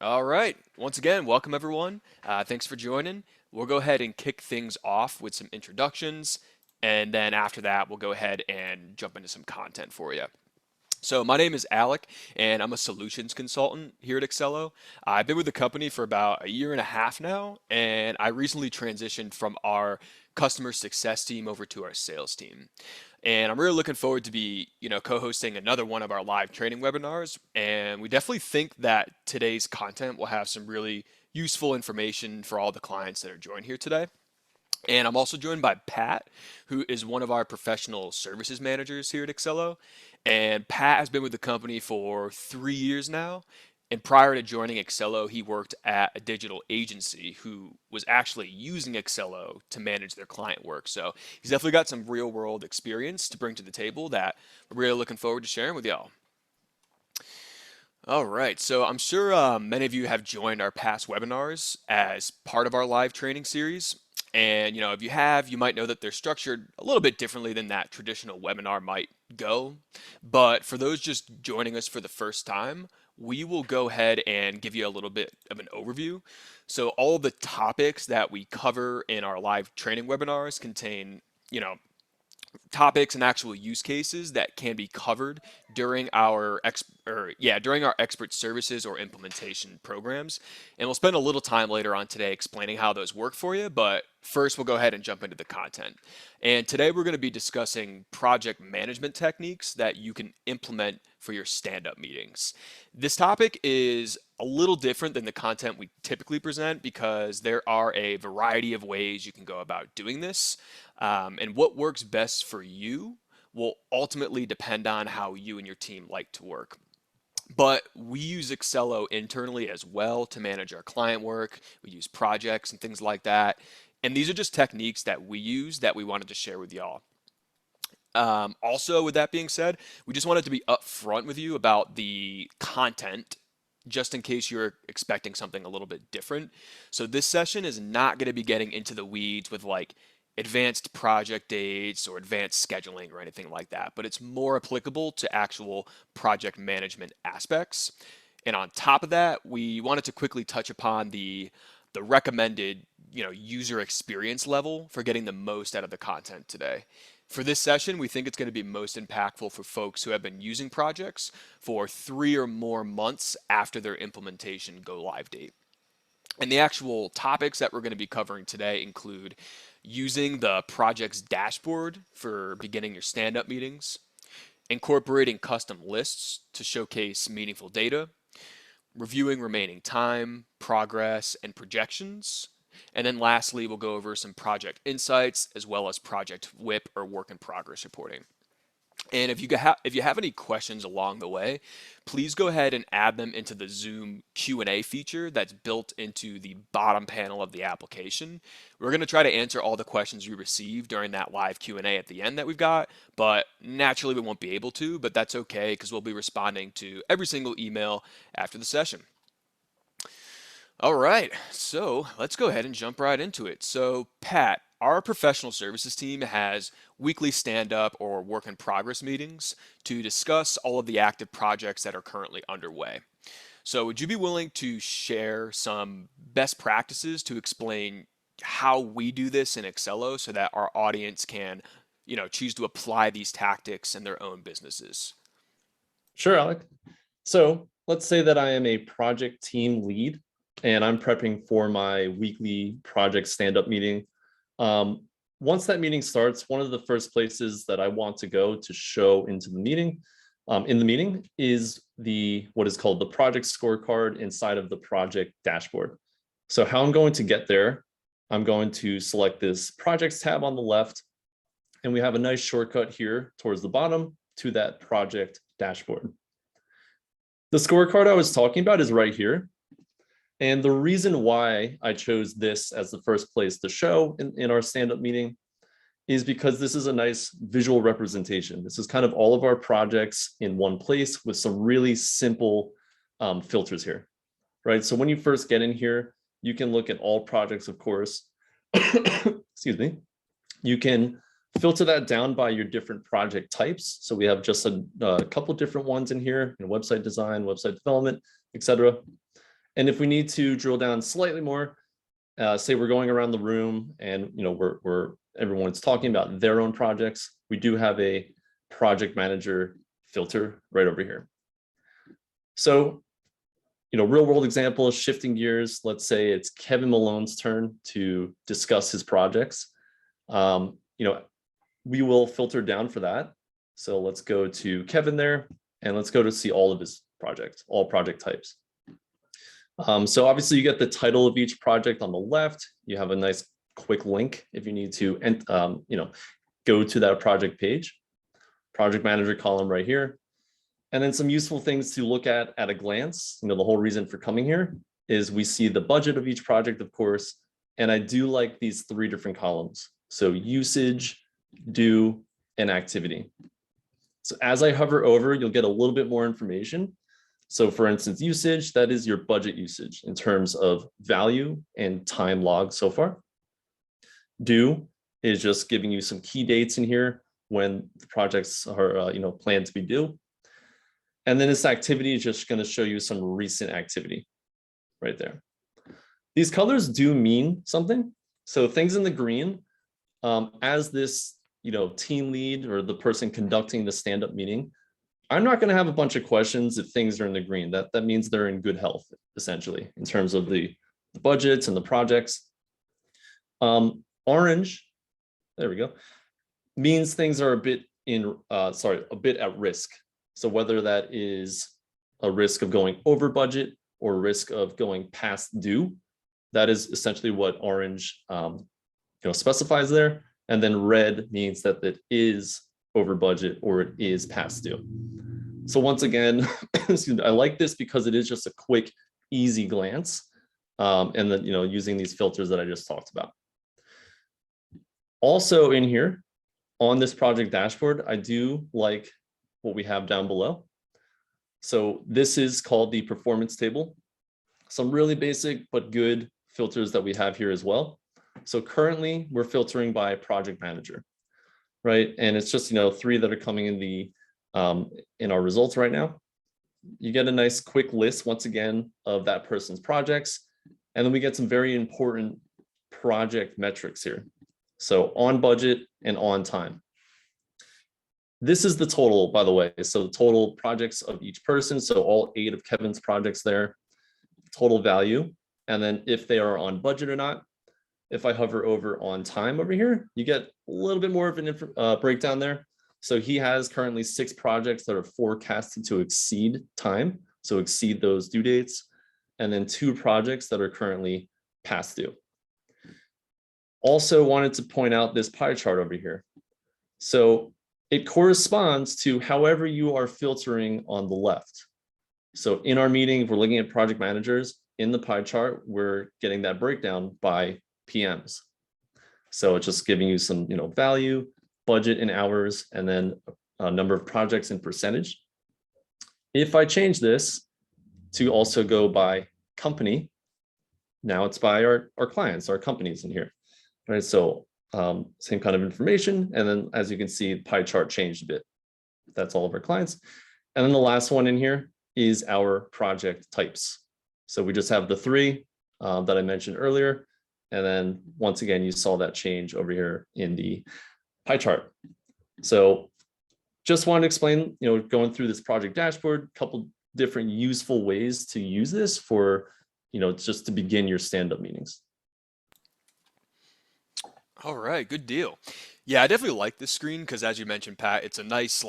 All right. Once again, welcome everyone. Thanks for joining. We'll go ahead and kick things off with some introductions, and then after that, we'll go ahead and jump into some content for you. So my name is Alec, and I'm a solutions consultant here at Accelo. I've been with the company for about a year and a half now, and I recently transitioned from our customer success team over to our sales team. And I'm really looking forward to co-hosting another one of our live training webinars. And we definitely think that today's content will have some really useful information for all the clients that are joined here today. And I'm also joined by Pat, who is one of our professional services managers here at Accelo. And Pat has been with the company for 3 years now. And prior to joining Accelo, he worked at a digital agency who was actually using Accelo to manage their client work. So he's definitely got some real world experience to bring to the table that we're really looking forward to sharing with y'all. All right, so I'm sure many of you have joined our past webinars as part of our live training series. And if you have, you might know that they're structured a little bit differently than that traditional webinar might go. But for those just joining us for the first time, we will go ahead and give you a little bit of an overview. So all the topics that we cover in our live training webinars contain, you know, topics and actual use cases that can be covered during during our expert services or implementation programs. And we'll spend a little time later on today explaining how those work for you, but first we'll go ahead and jump into the content. And today we're going to be discussing project management techniques that you can implement for your stand-up meetings. This topic is a little different than the content we typically present because there are a variety of ways you can go about doing this. And what works best for you will ultimately depend on how you and your team like to work. But we use Accelo internally as well to manage our client work. We use projects and things like that. And these are just techniques that we use that we wanted to share with y'all. Also, with that being said, we just wanted to be upfront with you about the content, just in case you're expecting something a little bit different. So this session is not going to be getting into the weeds with like advanced project dates or advanced scheduling or anything like that, but it's more applicable to actual project management aspects. And on top of that, we wanted to quickly touch upon the recommended, user experience level for getting the most out of the content today. For this session, we think it's going to be most impactful for folks who have been using projects for 3 or more months after their implementation go live date. And the actual topics that we're going to be covering today include using the project's dashboard for beginning your stand-up meetings, incorporating custom lists to showcase meaningful data, reviewing remaining time, progress, and projections. And then lastly, we'll go over some project insights as well as project WIP or work in progress reporting. And if you have any questions along the way, please go ahead and add them into the Zoom Q&A feature that's built into the bottom panel of the application. We're going to try to answer all the questions we receive during that live Q&A at the end that we've got, but naturally we won't be able to, but that's okay because we'll be responding to every single email after the session. All right, so let's go ahead and jump right into it. So, Pat, our professional services team has weekly stand up or work in progress meetings to discuss all of the active projects that are currently underway. So, would you be willing to share some best practices to explain how we do this in Accelo so that our audience can, choose to apply these tactics in their own businesses? Sure, Alec. So let's say that I am a project team lead and I'm prepping for my weekly project stand-up meeting. Um, Once that meeting starts, one of the first places that I want to go to show into the meeting, in the meeting is what is called the project scorecard inside of the project dashboard. So how I'm going to get there, I'm going to select this projects tab on the left, and we have a nice shortcut here towards the bottom to that project dashboard. The scorecard I was talking about is right here. And the reason why I chose this as the first place to show in our stand-up meeting is because this is a nice visual representation. This is kind of all of our projects in one place with some really simple filters here, right? So when you first get in here, you can look at all projects, of course. Excuse me. You can filter that down by your different project types. So we have just a couple different ones in here, website design, website development, etc. And if we need to drill down slightly more, say we're going around the room and everyone's talking about their own projects, we do have a project manager filter right over here. So, real world example, shifting gears. Let's say it's Kevin Malone's turn to discuss his projects. We will filter down for that. So let's go to Kevin there, and let's go to see all of his projects, all project types. So obviously you get the title of each project on the left. You have a nice quick link if you need to, go to that project page. Project manager column right here. And then some useful things to look at a glance. The whole reason for coming here is we see the budget of each project, of course. And I do like these 3 different columns. So usage, due, and activity. So as I hover over, you'll get a little bit more information. So for instance, usage, that is your budget usage in terms of value and time logged so far. Due is just giving you some key dates in here when the projects are planned to be due. And then this activity is just going to show you some recent activity right there. These colors do mean something. So things in the green, as this team lead or the person conducting the stand-up meeting, I'm not going to have a bunch of questions if things are in the green. That means they're in good health, essentially, in terms of the budgets and the projects. Orange, there we go, means things are a bit at risk. So whether that is a risk of going over budget or risk of going past due, that is essentially what orange specifies there. And then red means that it is over budget or it is past due. So once again, I like this because it is just a quick, easy glance, and then using these filters that I just talked about. Also in here on this project dashboard, I do like what we have down below. So this is called the performance table. Some really basic but good filters that we have here as well. So currently we're filtering by project manager, right? And it's just 3 that are coming in in our results right now. You get a nice quick list once again of that person's projects, and then we get some very important project metrics here. So on budget and on time. This is the total, by the way. So the total projects of each person. So all 8 of Kevin's projects there, total value. And then if they are on budget or not. If I hover over on time over here, you get a little bit more of an breakdown there. So he has currently 6 projects that are forecasted to exceed time. So exceed those due dates. And then 2 projects that are currently past due. Also wanted to point out this pie chart over here. So it corresponds to however you are filtering on the left. So in our meeting, if we're looking at project managers, in the pie chart, we're getting that breakdown by PMs. So it's just giving you some value, budget in hours, and then a number of projects in percentage. If I change this to also go by company, now it's by our clients, our companies in here. All right, so same kind of information. And then as you can see, the pie chart changed a bit. That's all of our clients. And then the last one in here is our project types. So we just have the 3 that I mentioned earlier. And then once again, you saw that change over here in the pie chart. So just wanted to explain, going through this project dashboard, a couple different useful ways to use this for, just to begin your stand-up meetings. All right, good deal. Yeah, I definitely like this screen because, as you mentioned, Pat, it's a nice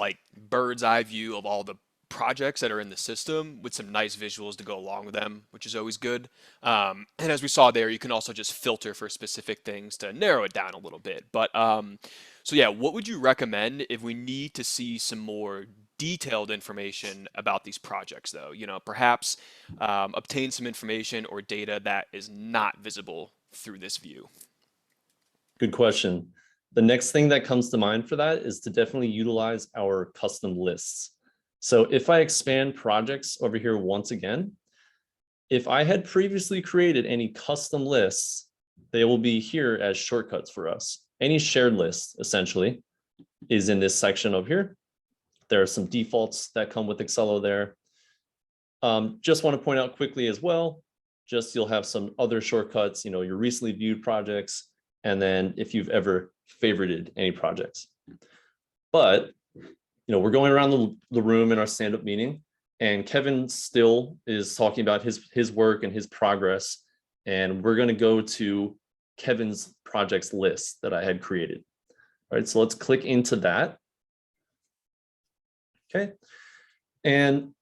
bird's eye view of all the projects that are in the system with some nice visuals to go along with them, which is always good. And as we saw there, you can also just filter for specific things to narrow it down a little bit. But so yeah, what would you recommend if we need to see some more detailed information about these projects, though? Perhaps obtain some information or data that is not visible through this view. Good question. The next thing that comes to mind for that is to definitely utilize our custom lists. So if I expand projects over here once again, if I had previously created any custom lists, they will be here as shortcuts for us. Any shared list essentially is in this section over here. There are some defaults that come with Accelo there. Just want to point out quickly as well, just you'll have some other shortcuts, your recently viewed projects, and then if you've ever favorited any projects. But, we're going around the room in our stand-up meeting, and Kevin still is talking about his work and his progress. And we're going to go to Kevin's projects list that I had created. All right, so let's click into that. Okay. And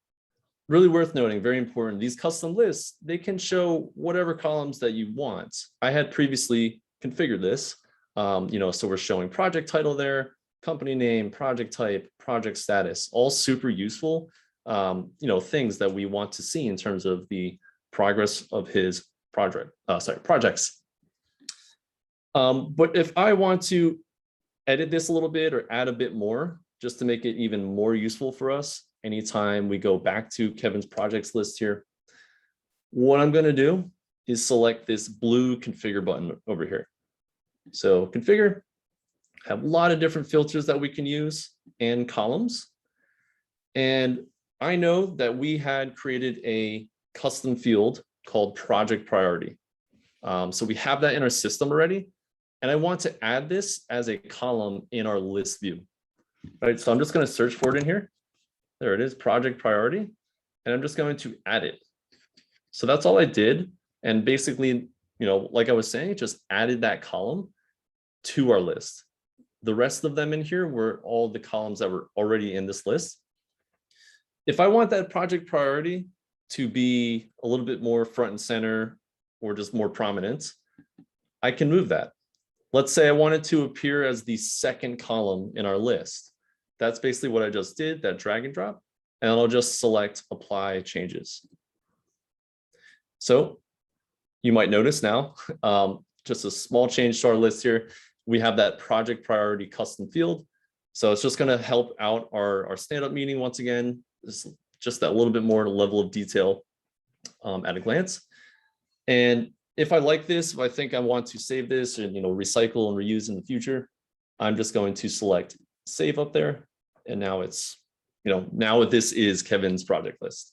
really worth noting, very important, these custom lists, they can show whatever columns that you want. I had previously configured this, so we're showing project title there, company name, project type, project status, all super useful, things that we want to see in terms of the progress of his projects. But if I want to edit this a little bit or add a bit more, just to make it even more useful for us, anytime we go back to Kevin's projects list here, what I'm going to do is select this blue configure button over here. So configure, have a lot of different filters that we can use and columns. And I know that we had created a custom field called project priority. So we have that in our system already. And I want to add this as a column in our list view. All right, so I'm just going to search for it in here. There it is, project priority. And I'm just going to add it. So that's all I did. And basically, like I was saying, just added that column to our list. The rest of them in here were all the columns that were already in this list. If I want that project priority to be a little bit more front and center or just more prominent, I can move that. Let's say I want it to appear as the second column in our list. That's basically what I just did, that drag and drop, and I'll just select apply changes. So you might notice now, just a small change to our list here. We have that project priority custom field. So it's just going to help out our stand-up meeting once again. Just that little bit more level of detail at a glance. And if I like this, if I think I want to save this and recycle and reuse in the future, I'm just going to select save up there. And now it's, now this is Kevin's project list.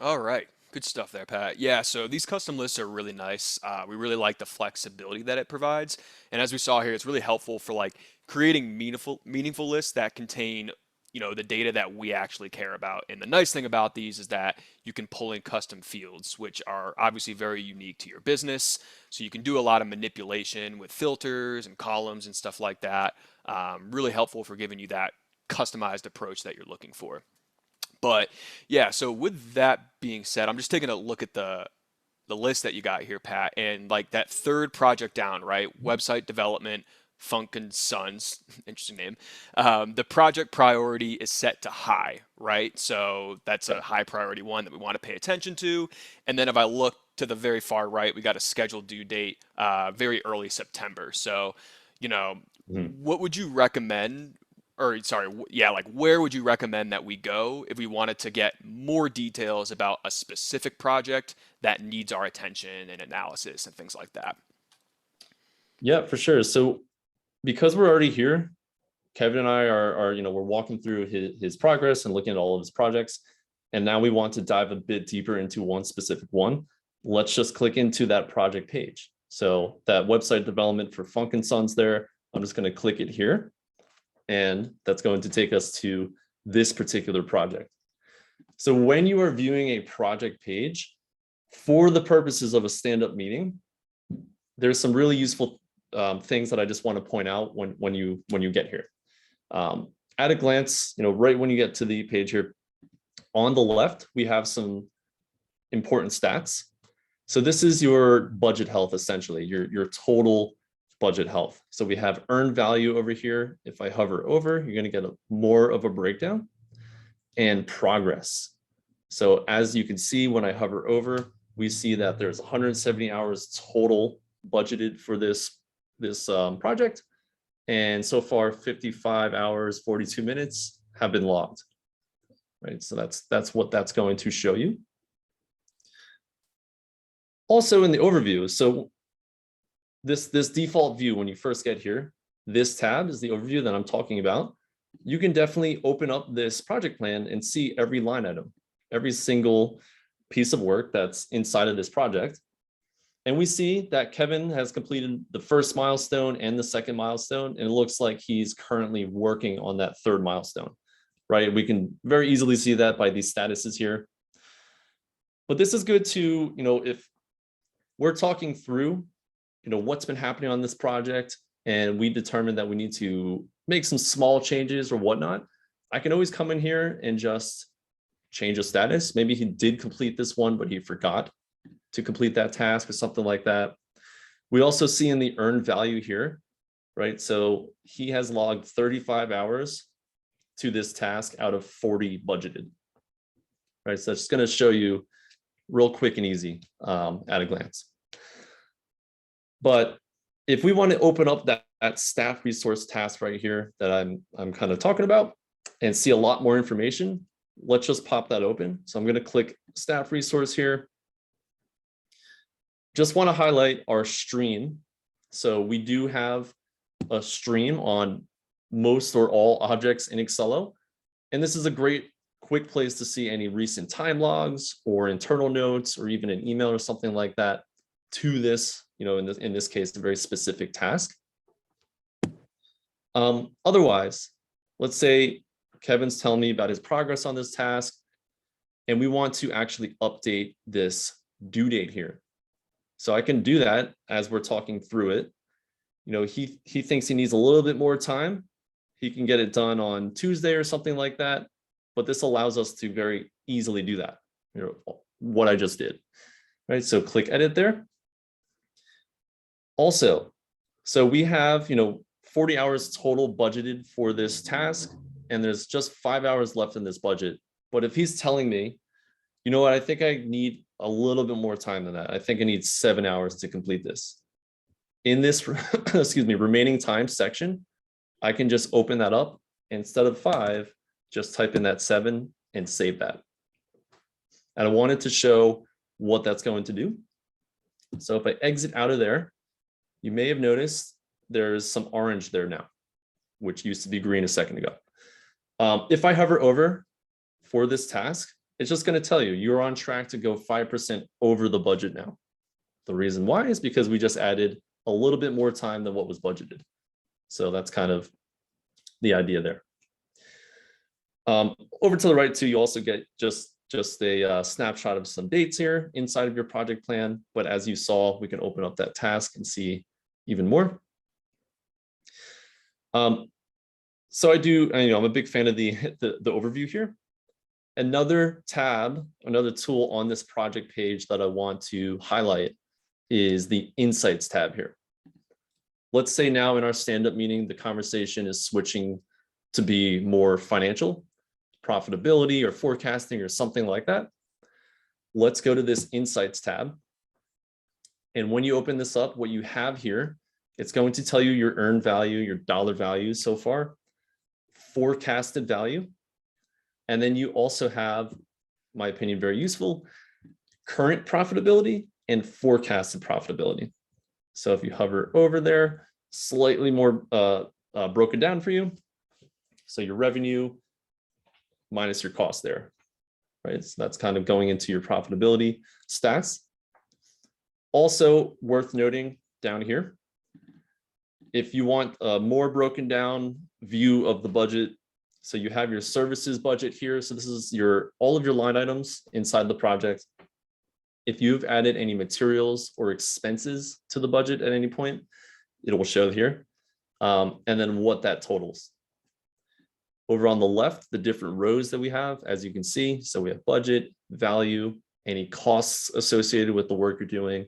All right. Good stuff there, Pat. Yeah, so these custom lists are really nice. We really like the flexibility that it provides. And as we saw here, it's really helpful for like creating meaningful lists that contain, the data that we actually care about. And the nice thing about these is that you can pull in custom fields, which are obviously very unique to your business. So you can do a lot of manipulation with filters and columns and stuff like that. Really helpful for giving you that customized approach that you're looking for. But yeah, so with that being said, I'm just taking a look at the list that you got here, Pat, and like that third project down, right? Website development, Funk and Sons, interesting name. The project priority is set to high, right? So that's a high priority one that we want to pay attention to. And then if I look to the very far right, we got a scheduled due date, very early September. So, what would you recommend? Or sorry, yeah, like where would you recommend that we go if we wanted to get more details about a specific project that needs our attention and analysis and things like that? Yeah, for sure. So because we're already here, Kevin and I are we're walking through his progress and looking at all of his projects. And now we want to dive a bit deeper into one specific one. Let's just click into that project page. So that website development for Funk and Sons there, I'm just going to click it here. And that's going to take us to this particular project. So when you are viewing a project page, for the purposes of a stand-up meeting, there's some really useful things that I just want to point out when you get here. At a glance, right when you get to the page here, on the left, we have some important stats. So this is your budget health, essentially, your total budget health. So we have earned value over here. If I hover over, you're going to get more of a breakdown, and progress. So as you can see, when I hover over, we see that there's 170 hours total budgeted for this project. And so far 55 hours, 42 minutes have been logged. Right. So that's what that's going to show you. Also in the overview. So this default view, when you first get here, this tab is the overview that I'm talking about. You can definitely open up this project plan and see every line item, every single piece of work that's inside of this project. And we see that Kevin has completed the first milestone and the second milestone, and it looks like he's currently working on that third milestone, right? We can very easily see that by these statuses here. But this is good to, if we're talking through, what's been happening on this project, and we determine that we need to make some small changes or whatnot, I can always come in here and just change a status. Maybe he did complete this one, but he forgot to complete that task or something like that. We also see in the earned value here, right? So he has logged 35 hours to this task out of 40 budgeted, right? So it's just going to show you real quick and easy at a glance. But if we want to open up that staff resource task right here that I'm kind of talking about and see a lot more information, let's just pop that open. So I'm going to click staff resource here. Just want to highlight our stream. So we do have a stream on most or all objects in Accelo. And this is a great quick place to see any recent time logs or internal notes or even an email or something like that to this, in this case, a very specific task. Otherwise, let's say Kevin's telling me about his progress on this task, and we want to actually update this due date here. So I can do that as we're talking through it. He thinks he needs a little bit more time. He can get it done on Tuesday or something like that, but this allows us to very easily do that, what I just did, right? So click edit there. Also, so we have, 40 hours total budgeted for this task, and there's just 5 hours left in this budget. But if he's telling me, you know what, I think I need a little bit more time than that. I think I need 7 hours to complete this. In this, excuse me, remaining time section, I can just open that up. Instead of 5, just type in that 7 and save that. And I wanted to show what that's going to do. So if I exit out of there, you may have noticed there's some orange there now, which used to be green a second ago. If I hover over for this task, it's just going to tell you you're on track to go 5% over the budget now. The reason why is because we just added a little bit more time than what was budgeted. So that's kind of the idea there. Over to the right too, you also get just a snapshot of some dates here inside of your project plan. But as you saw, we can open up that task and see even more. So I'm a big fan of the overview here. Another tab, another tool on this project page that I want to highlight is the Insights tab here. Let's say now in our stand-up meeting, the conversation is switching to be more financial, profitability or forecasting or something like that. Let's go to this Insights tab. And when you open this up, what you have here, it's going to tell you your earned value, your dollar value so far, forecasted value. And then you also have, in my opinion, very useful, current profitability and forecasted profitability. So if you hover over there, slightly more broken down for you. So your revenue minus your cost there, right? So that's kind of going into your profitability stats. Also worth noting down here, if you want a more broken down view of the budget, so you have your services budget here. So this is all of your line items inside the project. If you've added any materials or expenses to the budget at any point, it will show here. And then what that totals. Over on the left, the different rows that we have, as you can see. So we have budget, value, any costs associated with the work you're doing,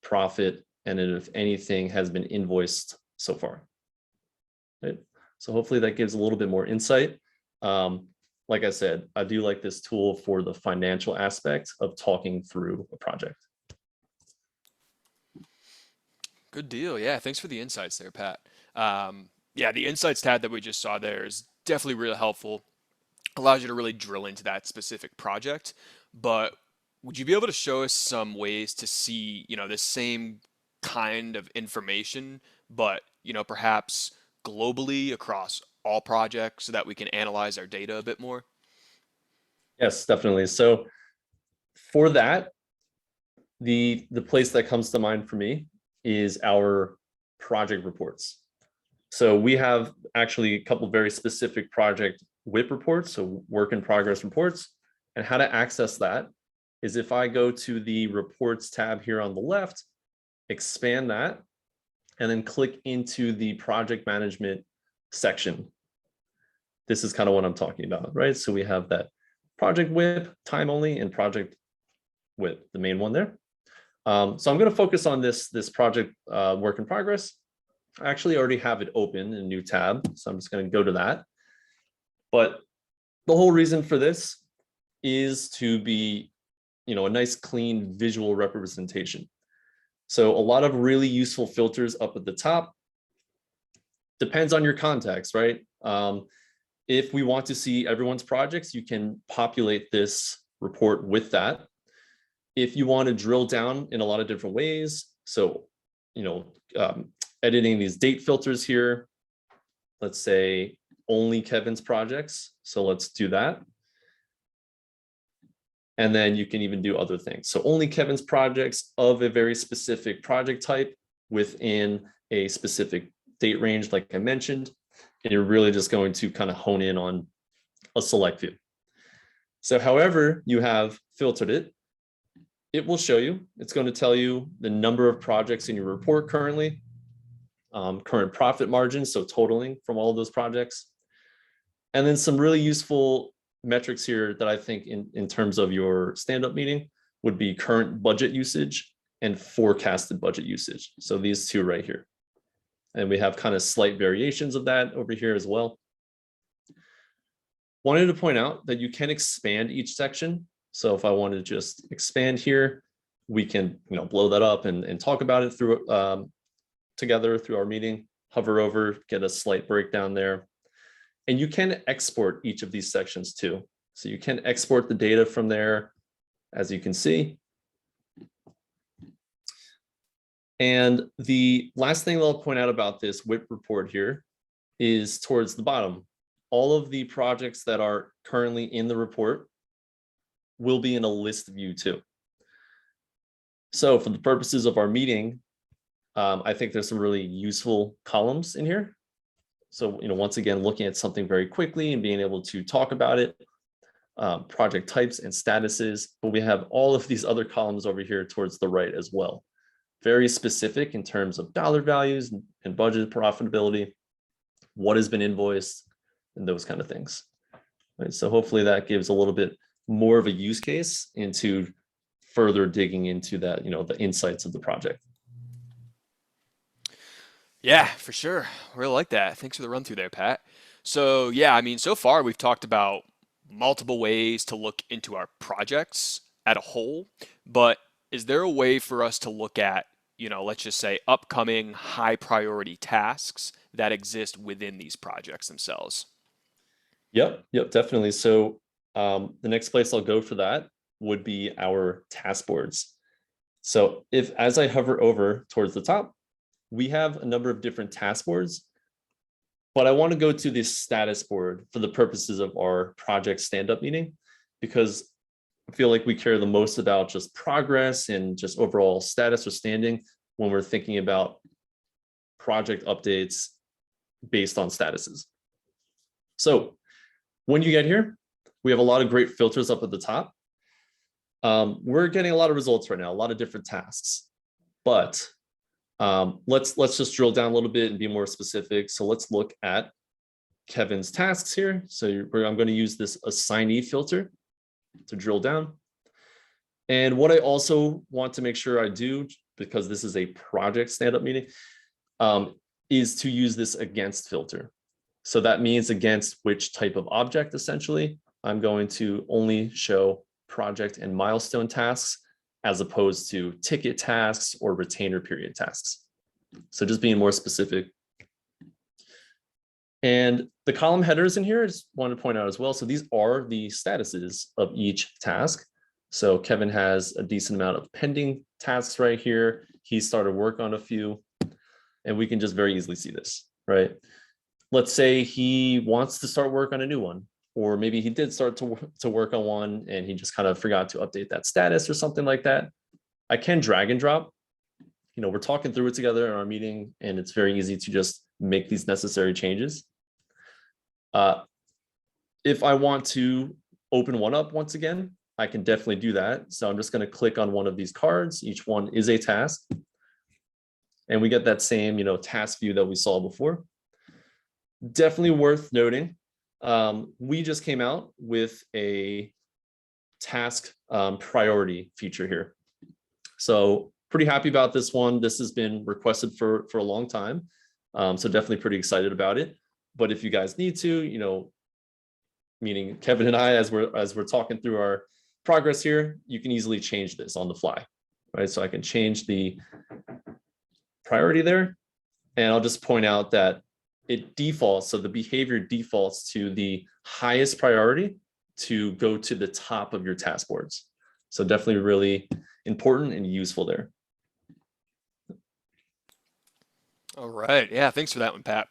profit, and then if anything has been invoiced so far. Right? So hopefully that gives a little bit more insight. Like I said, I do like this tool for the financial aspect of talking through a project. Good deal. Yeah, thanks for the insights there, Pat. Yeah, the insights tab that we just saw there is definitely really helpful. Allows you to really drill into that specific project. But would you be able to show us some ways to see, the same kind of information, but, perhaps globally across all projects so that we can analyze our data a bit more? Yes, definitely. So for that, the place that comes to mind for me is our project reports. So we have actually a couple of very specific project WIP reports, so work in progress reports. And how to access that is if I go to the reports tab here on the left, expand that, and then click into the project management section. This is kind of what I'm talking about, right? So we have that project WIP, time only, and project WIP, the main one there. So I'm going to focus on this project work in progress. I actually already have it open in a new tab, so I'm just going to go to that. But the whole reason for this is to be, a nice, clean visual representation. So a lot of really useful filters up at the top. Depends on your context, right? If we want to see everyone's projects, you can populate this report with that. If you want to drill down in a lot of different ways, so, editing these date filters here, let's say only Kevin's projects. So let's do that. And then you can even do other things. So only Kevin's projects of a very specific project type within a specific date range, like I mentioned, and you're really just going to kind of hone in on a select few. So however you have filtered it, it will show you, it's going to tell you the number of projects in your report currently, current profit margins, so totaling from all of those projects. And then some really useful metrics here that I think in terms of your stand-up meeting would be current budget usage and forecasted budget usage. So these two right here. And we have kind of slight variations of that over here as well. Wanted to point out that you can expand each section. So if I want to just expand here, we can blow that up and talk about it through together through our meeting, hover over, get a slight breakdown there. And you can export each of these sections too. So you can export the data from there, as you can see. And the last thing that I'll point out about this WIP report here is towards the bottom. All of the projects that are currently in the report will be in a list view too. So for the purposes of our meeting, I think there's some really useful columns in here. So, once again, looking at something very quickly and being able to talk about it, project types and statuses, but we have all of these other columns over here towards the right as well. Very specific in terms of dollar values and budget profitability, what has been invoiced, and those kind of things. Right, so hopefully that gives a little bit more of a use case into further digging into that, the insights of the project. Yeah, for sure. Really like that. Thanks for the run through there, Pat. So, yeah, I mean, so far we've talked about multiple ways to look into our projects at a whole, but is there a way for us to look at, let's just say upcoming high priority tasks that exist within these projects themselves? Yep, definitely. So the next place I'll go for that would be our task boards. So as I hover over towards the top, we have a number of different task boards, but I want to go to this status board for the purposes of our project stand-up meeting, because I feel like we care the most about just progress and just overall status or standing when we're thinking about project updates based on statuses. So when you get here, we have a lot of great filters up at the top. We're getting a lot of results right now, a lot of different tasks, but let's just drill down a little bit and be more specific. So let's look at Kevin's tasks here. So I'm going to use this assignee filter to drill down. And what I also want to make sure I do, because this is a project stand-up meeting, is to use this against filter. So that means against which type of object, essentially. I'm going to only show project and milestone tasks as opposed to ticket tasks or retainer period tasks. So just being more specific. And the column headers in here, I just want to point out as well. So these are the statuses of each task. So Kevin has a decent amount of pending tasks right here. He started work on a few, and we can just very easily see this, right? Let's say he wants to start work on a new one. or maybe he did start to work on one and he just kind of forgot to update that status or something like that, I can drag and drop. We're talking through it together in our meeting, and it's very easy to just make these necessary changes. If I want to open one up once again, I can definitely do that. So I'm just going to click on one of these cards. Each one is a task. And we get that same, task view that we saw before. Definitely worth noting. We just came out with a task priority feature here. So pretty happy about this one. This has been requested for a long time. So definitely pretty excited about it. But if you guys need to, meaning Kevin and I, as we're talking through our progress here, you can easily change this on the fly, right? So I can change the priority there, and I'll just point out that it defaults, so the behavior defaults to the highest priority to go to the top of your task boards. So definitely really important and useful there. All right. Yeah, thanks for that one, Pat.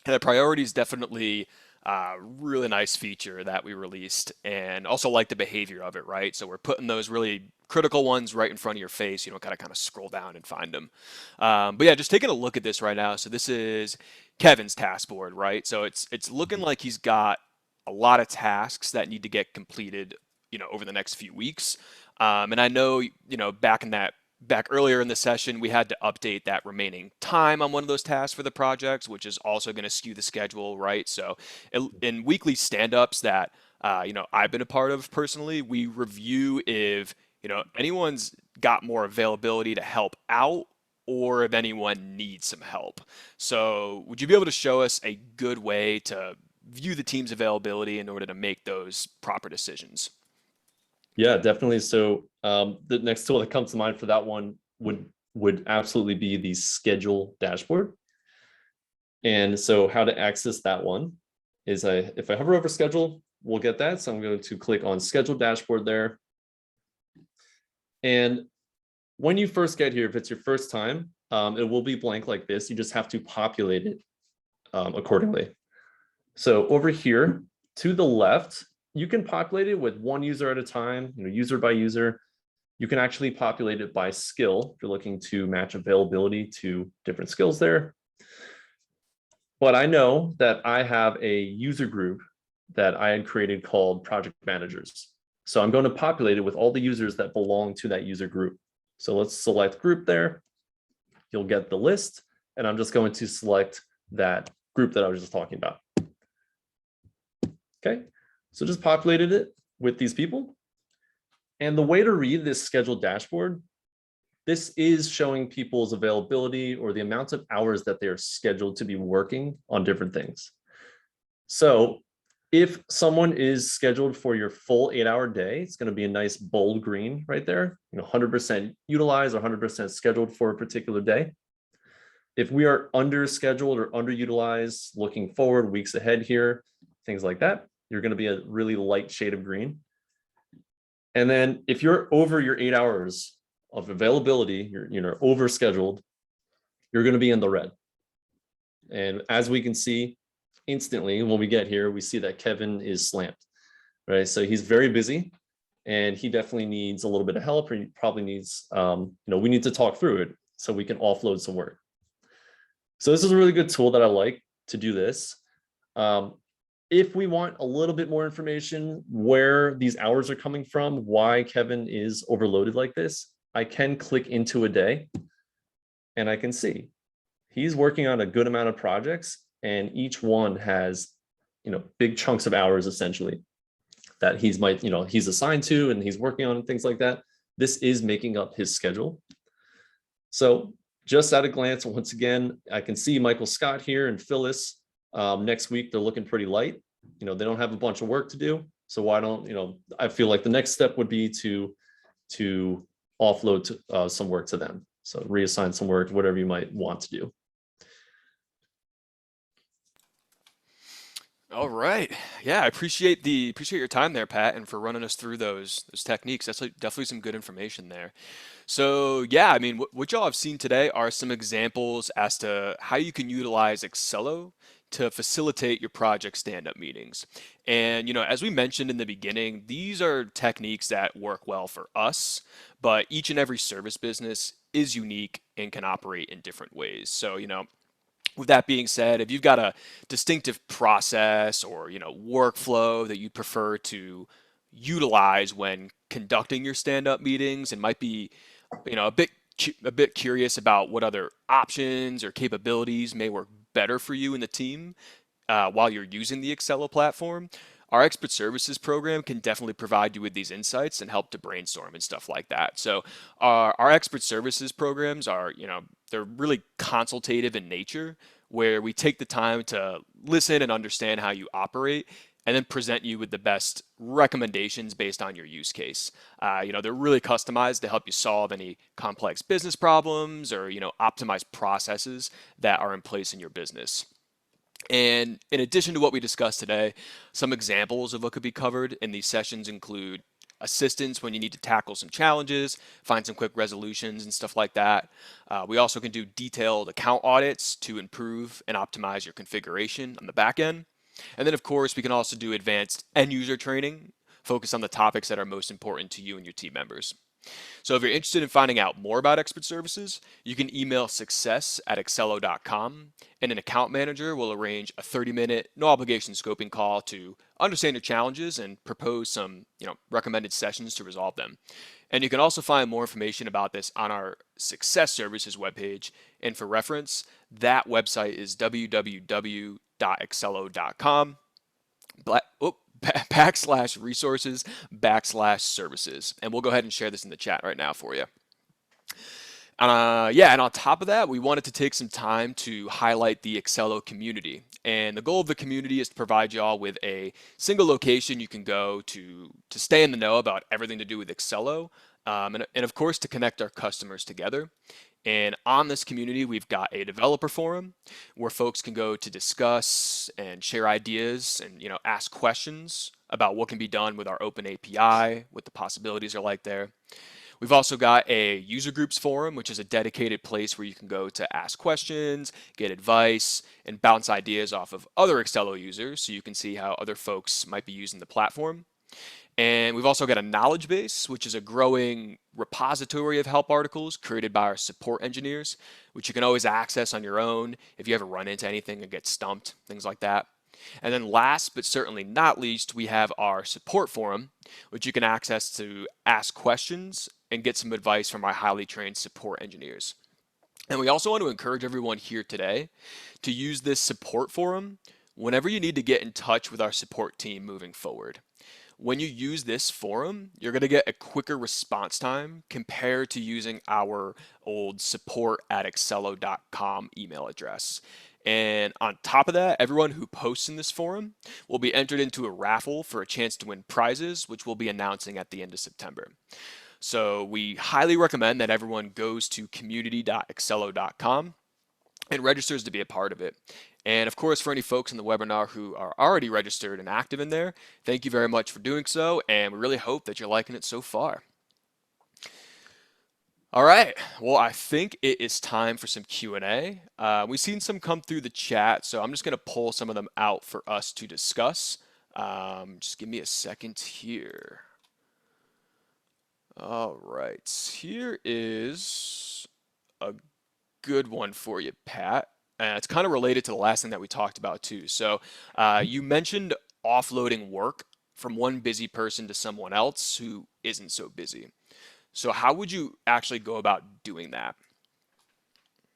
And the priority is definitely a really nice feature that we released, and also like the behavior of it, right? So we're putting those really critical ones right in front of your face. You don't gotta kind of scroll down and find them. But yeah, just taking a look at this right now. So this is Kevin's task board, right? So it's looking like he's got a lot of tasks that need to get completed, over the next few weeks. And I know, back earlier in the session, we had to update that remaining time on one of those tasks for the projects, which is also going to skew the schedule, right? So in weekly stand-ups that I've been a part of personally, we review if anyone's got more availability to help out, or if anyone needs some help. So would you be able to show us a good way to view the team's availability in order to make those proper decisions? Yeah, definitely. So the next tool that comes to mind for that one would absolutely be the schedule dashboard. And so how to access that one is if I hover over schedule, we'll get that. So I'm going to click on schedule dashboard there. And when you first get here, if it's your first time, it will be blank like this. You just have to populate it accordingly. So over here to the left, you can populate it with one user at a time, user by user. You can actually populate it by skill if you're looking to match availability to different skills there. But I know that I have a user group that I had created called project managers. So I'm going to populate it with all the users that belong to that user group. So let's select group there. You'll get the list, and I'm just going to select that group that I was just talking about. Okay, so just populated it with these people. And the way to read this scheduled dashboard, this is showing people's availability or the amount of hours that they're scheduled to be working on different things. So if someone is scheduled for your full 8-hour day, it's going to be a nice bold green right there, 100% utilized or 100% scheduled for a particular day. If we are under scheduled or underutilized, looking forward, weeks ahead here, things like that, you're going to be a really light shade of green. And then if you're over your 8 hours of availability, you're over scheduled, you're going to be in the red. And as we can see instantly, when we get here, we see that Kevin is slammed, right? So he's very busy, and he definitely needs a little bit of help, or he probably needs, we need to talk through it so we can offload some work. So this is a really good tool that I like to do this. If we want a little bit more information where these hours are coming from, why Kevin is overloaded like this, I can click into a day and I can see he's working on a good amount of projects, and each one has, big chunks of hours essentially that he's assigned to and he's working on and things like that. This is making up his schedule. So just at a glance, once again, I can see Michael Scott here and Phyllis. Next week, they're looking pretty light. They don't have a bunch of work to do. So why don't, I feel like the next step would be to offload some work to them. So reassign some work, whatever you might want to do. All right. Yeah, I appreciate your time there, Pat, and for running us through those techniques. That's definitely some good information there. So yeah, I mean, what y'all have seen today are some examples as to how you can utilize Accelo to facilitate your project stand-up meetings. And, as we mentioned in the beginning, these are techniques that work well for us, but each and every service business is unique and can operate in different ways. So, with that being said, if you've got a distinctive process or, workflow that you prefer to utilize when conducting your stand-up meetings and might be, a bit curious about what other options or capabilities may work better for you and the team while you're using the Accelo platform, our expert services program can definitely provide you with these insights and help to brainstorm and stuff like that. So our expert services programs are, they're really consultative in nature, where we take the time to listen and understand how you operate and then present you with the best recommendations based on your use case. They're really customized to help you solve any complex business problems or, optimize processes that are in place in your business. And in addition to what we discussed today, some examples of what could be covered in these sessions include assistance when you need to tackle some challenges, find some quick resolutions and stuff like that. We also can do detailed account audits to improve and optimize your configuration on the back end. And then, of course, we can also do advanced end user training, focus on the topics that are most important to you and your team members. So if you're interested in finding out more about expert services, you can email success@accelo.com, and an account manager will arrange a 30-minute no obligation scoping call to understand your challenges and propose some, recommended sessions to resolve them. And you can also find more information about this on our Success Services webpage. And for reference, that website is www.accelo.com /resources/services. And we'll go ahead and share this in the chat right now for you. Yeah, and on top of that, we wanted to take some time to highlight the Accelo community. And the goal of the community is to provide you all with a single location you can go to stay in the know about everything to do with Accelo, and of course to connect our customers together. And on this community, we've got a developer forum where folks can go to discuss and share ideas and, ask questions about what can be done with our open API, what the possibilities are like there. We've also got a user groups forum, which is a dedicated place where you can go to ask questions, get advice, and bounce ideas off of other Accelo users so you can see how other folks might be using the platform. And we've also got a knowledge base, which is a growing repository of help articles created by our support engineers, which you can always access on your own if you ever run into anything and get stumped, things like that. And then last but certainly not least, we have our support forum, which you can access to ask questions and get some advice from our highly trained support engineers. And we also want to encourage everyone here today to use this support forum whenever you need to get in touch with our support team moving forward. When you use this forum, you're going to get a quicker response time compared to using our old support@accelo.com email address. And on top of that, everyone who posts in this forum will be entered into a raffle for a chance to win prizes, which we'll be announcing at the end of September. So we highly recommend that everyone goes to community.accelo.com and registers to be a part of it. And of course, for any folks in the webinar who are already registered and active in there, thank you very much for doing so, and we really hope that you're liking it so far. All right, well, I think it is time for some Q&A. We've seen some come through the chat, so I'm just going to pull some of them out for us to discuss. Just give me a second here. All right, here is a good one for you, Pat. And it's kind of related to the last thing that we talked about too. So you mentioned offloading work from one busy person to someone else who isn't so busy. So how would you actually go about doing that?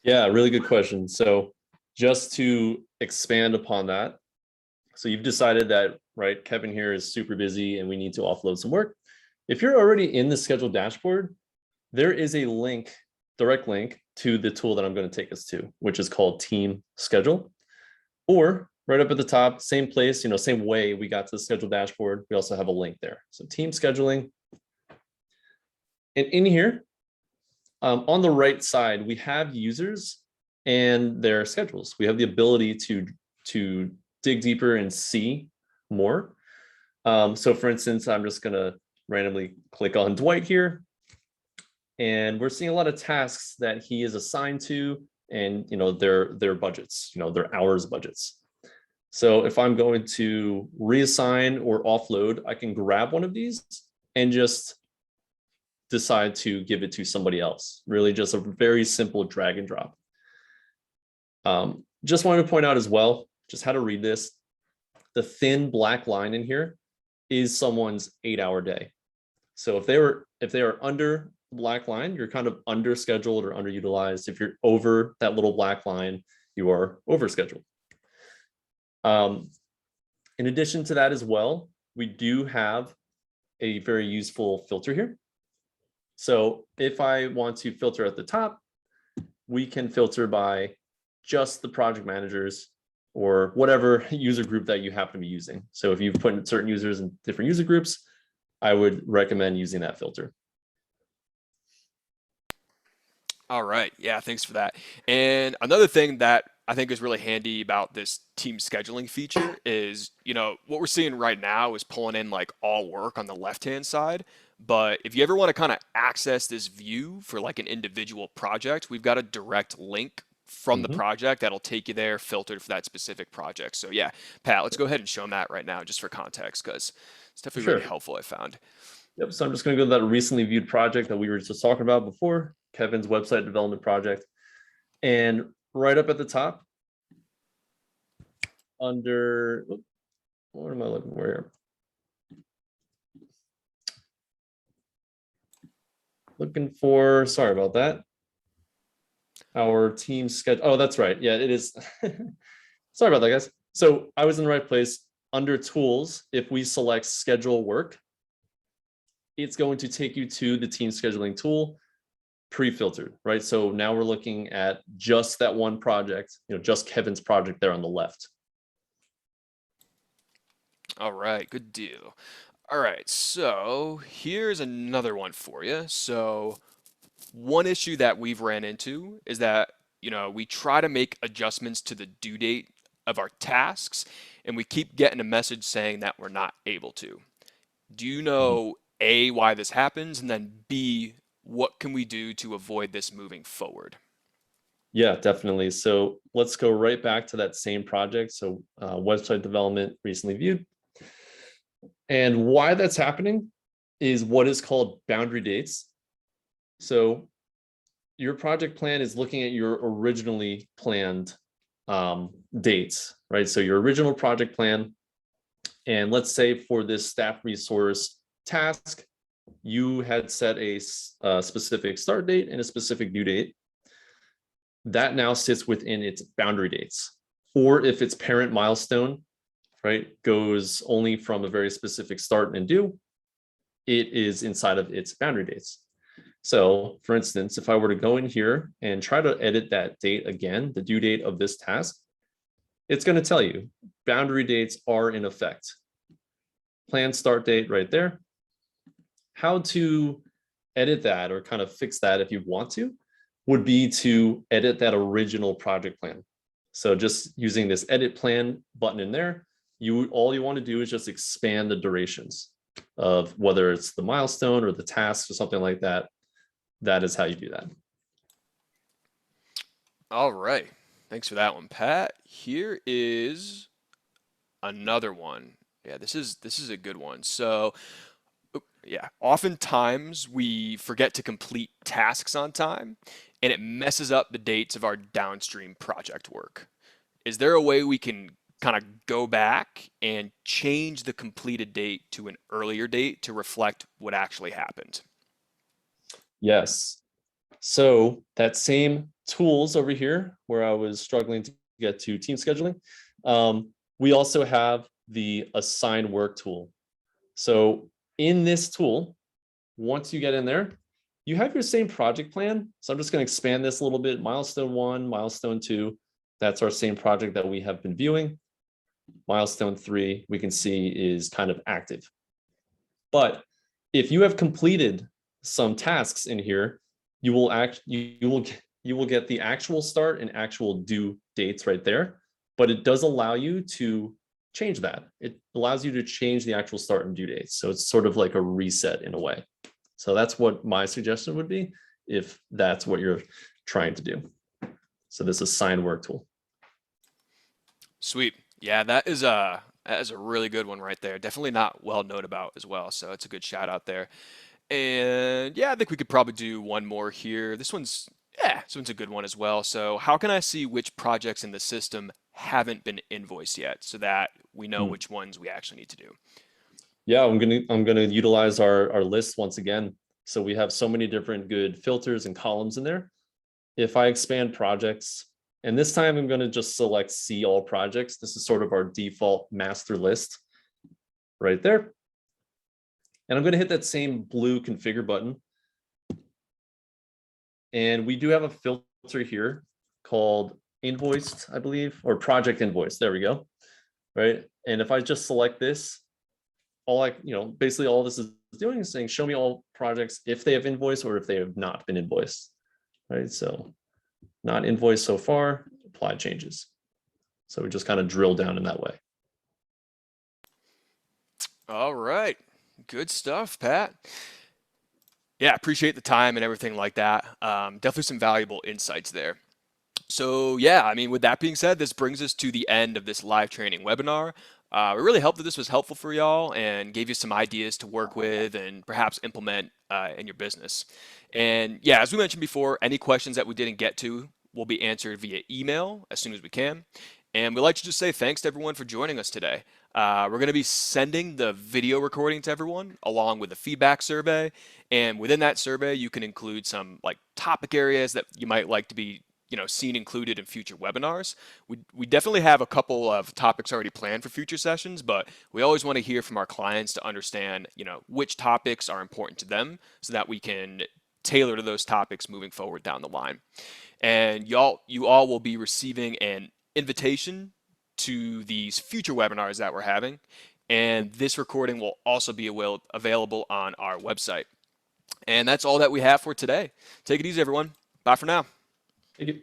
Yeah, really good question. So just to expand upon that, so you've decided that, right, Kevin here is super busy and we need to offload some work. If you're already in the schedule dashboard, there is a link, direct link to the tool that I'm going to take us to, which is called Team Schedule. Or right up at the top, same place, same way we got to the schedule dashboard, we also have a link there. So Team Scheduling. And in here, on the right side, we have users and their schedules. We have the ability to dig deeper and see more. So for instance, I'm just going to randomly click on Dwight here. And we're seeing a lot of tasks that he is assigned to and their budgets, their hours budgets. So if I'm going to reassign or offload, I can grab one of these and just decide to give it to somebody else. Really just a very simple drag and drop. Just wanted to point out as well, just how to read this. The thin black line in here is someone's 8-hour day. So if they are under the black line, you're kind of under scheduled or underutilized. If you're over that little black line, you are over scheduled. In addition to that as well, we do have a very useful filter here. So if I want to filter at the top, we can filter by just the project managers or whatever user group that you happen to be using. So if you've put certain users in different user groups, I would recommend using that filter. All right. Yeah, thanks for that. And another thing that I think is really handy about this team scheduling feature is, what we're seeing right now is pulling in like all work on the left-hand side. But if you ever want to kind of access this view for like an individual project, we've got a direct link from the Mhm. project that'll take you there filtered for that specific project. So yeah, Pat, let's go ahead and show them that right now just for context because it's definitely really Sure. helpful, I found. Yep. So I'm just going to go to that recently viewed project that we were just talking about before, Kevin's website development project. And right up at the top, under, what am I looking for here? Looking for, sorry about that. Our team schedule. Oh, that's right. Yeah, it is. Sorry about that, guys. So I was in the right place. Under tools, if we select schedule work, it's going to take you to the team scheduling tool pre-filtered, right? So now we're looking at just that one project, just Kevin's project there on the left. All right, good deal. All right, so here's another one for you. So one issue that we've ran into is that, we try to make adjustments to the due date of our tasks, and we keep getting a message saying that we're not able to. Do you Mhm. know A, why this happens, and then B, what can we do to avoid this moving forward? Yeah, definitely. So let's go right back to that same project. So website development recently viewed. And why that's happening is what is called boundary dates. So your project plan is looking at your originally planned dates, right? So your original project plan, and let's say for this staff resource task, you had set a specific start date and a specific due date. That now sits within its boundary dates. Or if its parent milestone, right, goes only from a very specific start and due, it is inside of its boundary dates. So for instance, if I were to go in here and try to edit that date again, the due date of this task, it's going to tell you boundary dates are in effect. Plan start date right there. How to edit that or kind of fix that if you want to would be to edit that original project plan. So just using this edit plan button in there, all you want to do is just expand the durations of whether it's the milestone or the task or something like that. That is how you do that. All right, thanks for that one, Pat. Here is another one. Yeah, this is a good one. So, yeah, oftentimes we forget to complete tasks on time, and it messes up the dates of our downstream project work. Is there a way we can kind of go back and change the completed date to an earlier date to reflect what actually happened? Yes. So that same tools over here where I was struggling to get to team scheduling, we also have the assign work tool. So in this tool, once you get in there, you have your same project plan. So I'm just going to expand this a little bit. Milestone 1, milestone 2, that's our same project that we have been viewing. Milestone 3, we can see is kind of active. But if you have completed some tasks in here, you will get the actual start and actual due dates right there. But it does allow you to change that. It allows you to change the actual start and due dates. So it's sort of like a reset in a way. So that's what my suggestion would be if that's what you're trying to do. So this assign work tool. Sweet. Yeah, that is a really good one right there. Definitely not well known about as well, so it's a good shout out there. And yeah, I think we could probably do one more here. This one's a good one as well. So, how can I see which projects in the system haven't been invoiced yet so that we know Hmm. which ones we actually need to do? Yeah, I'm gonna utilize our list once again. So we have so many different good filters and columns in there. If I expand projects, and this time I'm going to just select see all projects. This is sort of our default master list right there. And I'm going to hit that same blue configure button. And we do have a filter here called invoiced, I believe, or project invoice. There we go. Right. And if I just select this, basically all this is doing is saying, show me all projects if they have invoiced or if they have not been invoiced. Right. So not invoiced so far, apply changes. So we just kind of drill down in that way. All right. Good stuff, Pat. Yeah, appreciate the time and everything like that. Definitely some valuable insights there. So yeah, I mean, with that being said, this brings us to the end of this live training webinar. We really hope that this was helpful for y'all and gave you some ideas to work with and perhaps implement in your business. And yeah, as we mentioned before, any questions that we didn't get to will be answered via email as soon as we can. And we'd like to just say thanks to everyone for joining us today. We're going to be sending the video recording to everyone along with a feedback survey. And within that survey, you can include some like topic areas that you might like to be seen included in future webinars. We definitely have a couple of topics already planned for future sessions, but we always want to hear from our clients to understand, which topics are important to them so that we can tailor to those topics moving forward down the line. And you all will be receiving an invitation to these future webinars that we're having. And this recording will also be available on our website. And that's all that we have for today. Take it easy, everyone. Bye for now. Thank you.